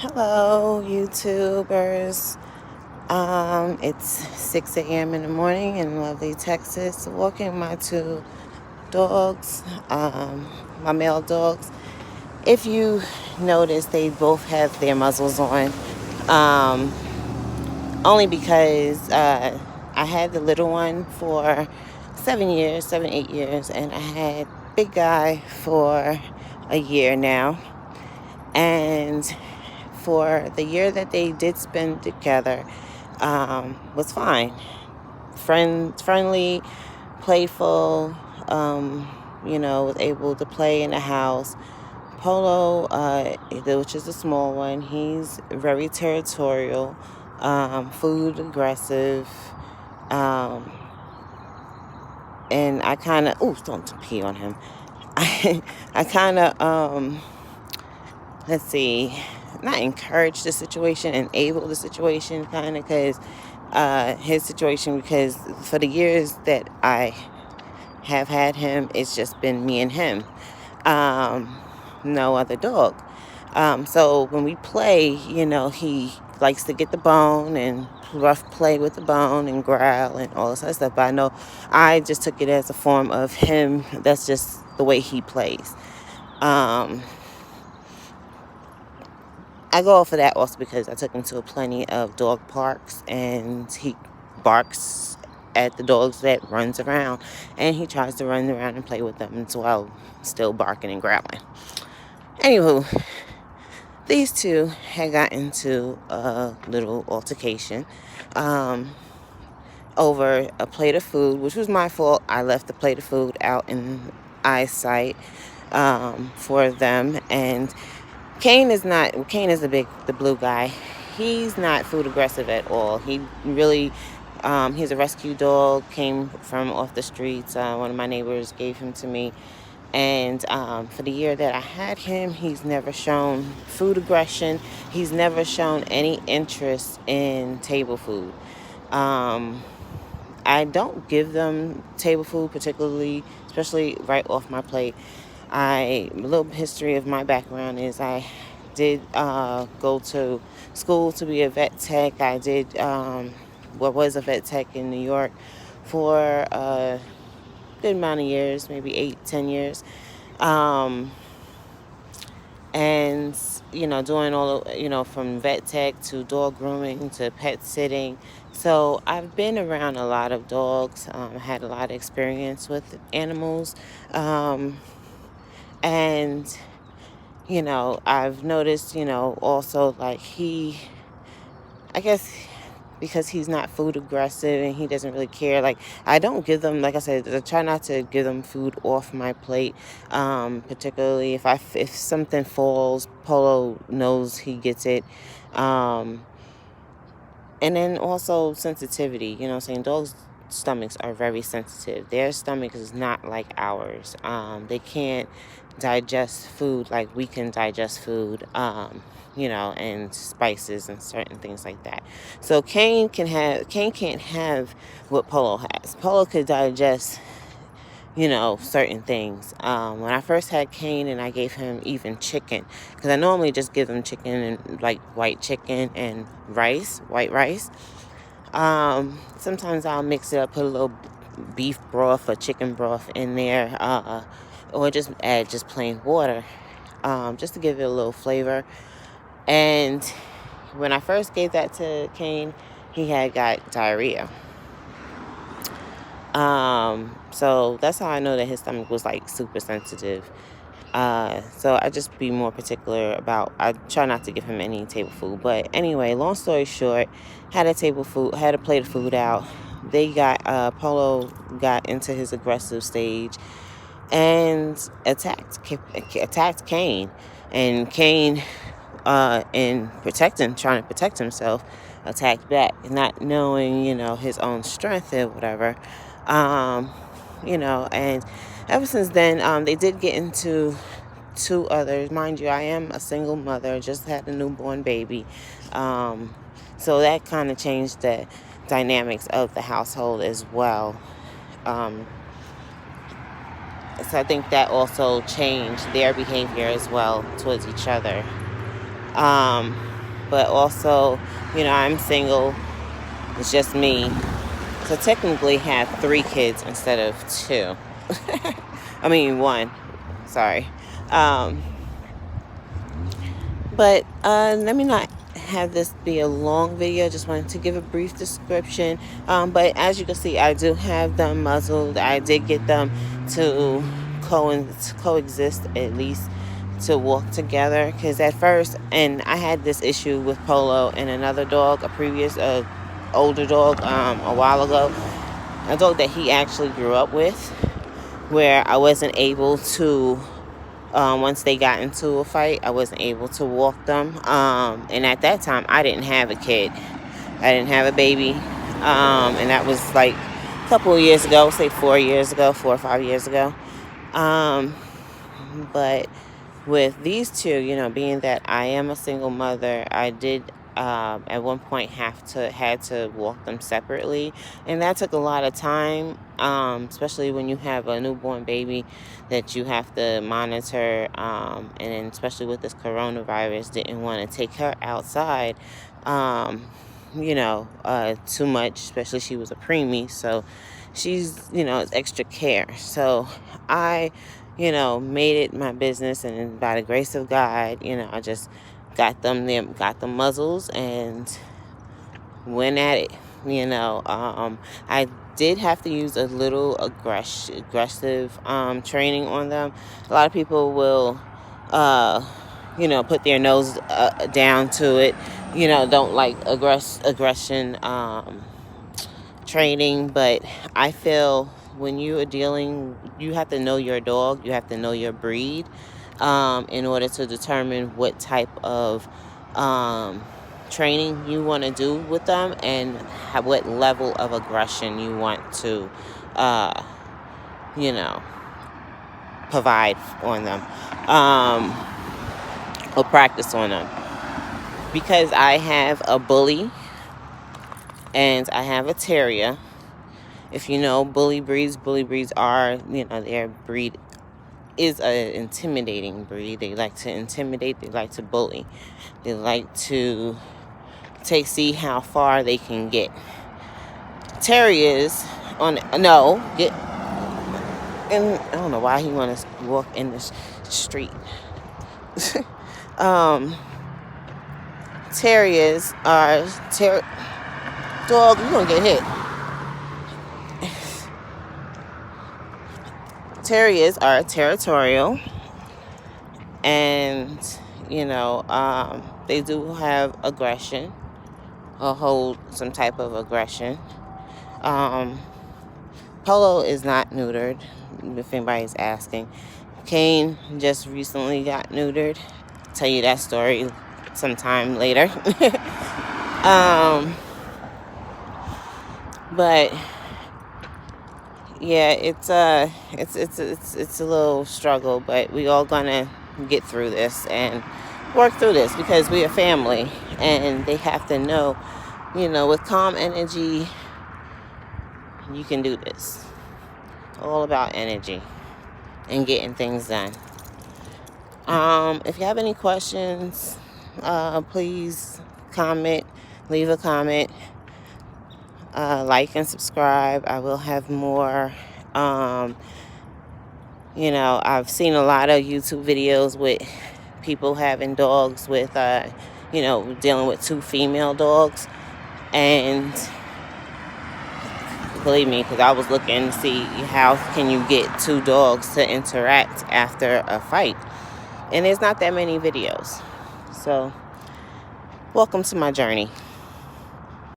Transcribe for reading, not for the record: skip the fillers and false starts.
Hello, YouTubers. It's 6 a.m. in the morning in lovely Texas. Walking my two dogs, my male dogs. If you notice, they both have their muzzles on. Um, Only because I had the little one for 7 years, 8 years, and I had big guy for a year now. And for the year that they did spend together, was fine. Friendly, playful, was able to play in the house. Polo, which is a small one, he's very territorial, food aggressive, um, and I kind of, don't pee on him. I kind of, let's see, not encourage the situation, enable the situation, kind of, because his situation, because for the years that I have had him, it's just been me and him, no other dog. So when we play, he likes to get the bone and rough play with the bone and growl and all this other stuff. But I know I just took it as a form of him. That's just the way he plays. I go off of that also because I took him to plenty of dog parks, and he barks at the dogs that runs around, and he tries to run around and play with them as well, still barking and growling. Anywho, these two had got into a little altercation over a plate of food, which was my fault. I left the plate of food out in eyesight for them, and Kane is the blue guy. He's not food aggressive at all. He really, he's a rescue dog, came from off the streets. One of my neighbors gave him to me. And for the year that I had him, he's never shown food aggression. He's never shown any interest in table food. I don't give them table food particularly, especially right off my plate. A little history of my background is I did go to school to be a vet tech. I did was a vet tech in New York for a good amount of years, maybe 8-10 years. And doing all, from vet tech to dog grooming to pet sitting. So I've been around a lot of dogs, had a lot of experience with animals, and I've noticed, also, like, I guess because he's not food aggressive and he doesn't really care. Like, I don't give them, like I said, I try not to give them food off my plate. Particularly if something falls, Polo knows he gets it. And then also sensitivity, saying dogs' stomachs are very sensitive. Their stomach is not like ours. They can't digest food like we can digest food. And spices and certain things like that. So Kane can't have what Polo has. Polo could digest, certain things. When I first had Kane and I gave him even chicken, because I normally just give him chicken and like white chicken and white rice. Sometimes I'll mix it up, put a little beef broth or chicken broth in there, or just add just plain water, just to give it a little flavor. And when I first gave that to Kane, he had got diarrhea. So that's how I know that his stomach was like super sensitive. So I just be more particular about, I try not to give him any table food. But anyway, long story short, had a plate of food out. Polo got into his aggressive stage and attacked Kane. And Kane, trying to protect himself, attacked back, not knowing, his own strength or whatever. And ever since then, they did get into two others. Mind you, I am a single mother, just had a newborn baby. So that kind of changed the dynamics of the household as well. So I think that also changed their behavior as well towards each other. But also, I'm single. It's just me. So technically have 3 kids instead of 2. I mean 1. Sorry. But let me not have this be a long video. Just wanted to give a brief description. But as you can see, I do have them muzzled. I did get them to coexist, at least to walk together. Because at first, and I had this issue with Polo and another dog, a previous older dog a while ago. A dog that he actually grew up with, where I wasn't able to, once they got into a fight, I wasn't able to walk them. And at that time, I didn't have a kid. I didn't have a baby. And that was like a couple of years ago, say 4 or 5 years ago. But with these two, being that I am a single mother, I did at one point had to walk them separately, and that took a lot of time, especially when you have a newborn baby that you have to monitor, and then especially with this coronavirus, didn't want to take her outside too much, especially she was a preemie, so she's extra care. So I made it my business, and by the grace of God, I just got the muzzles and went at it. I did have to use a little aggressive training on them. A lot of people will put their nose down to it, don't like aggression training, but I feel when you are you have to know your dog, you have to know your breed, in order to determine what type of training you want to do with them, and what level of aggression you want to, provide on them, or practice on them. Because I have a bully and I have a terrier. If you know bully breeds are, their breed is an intimidating breed. They like to intimidate, they like to bully, they like to see how far they can get. Terriers get, and I don't know why he want to walk in the street. Terriers are dog, you're gonna get hit. Terriers are territorial, and they do have aggression, or hold some type of aggression. Polo is not neutered, if anybody's asking. Kane just recently got neutered. I'll tell you that story sometime later. But yeah, it's a little struggle, but we all gonna get through this and work through this, because we are family, and they have to know, with calm energy, you can do this. All about energy and getting things done. If you have any questions, please leave a comment, like and subscribe. I will have more. I've seen a lot of YouTube videos with people having dogs with, dealing with 2 female dogs, and believe me, because I was looking to see how can you get 2 dogs to interact after a fight, and there's not that many videos. So welcome to my journey.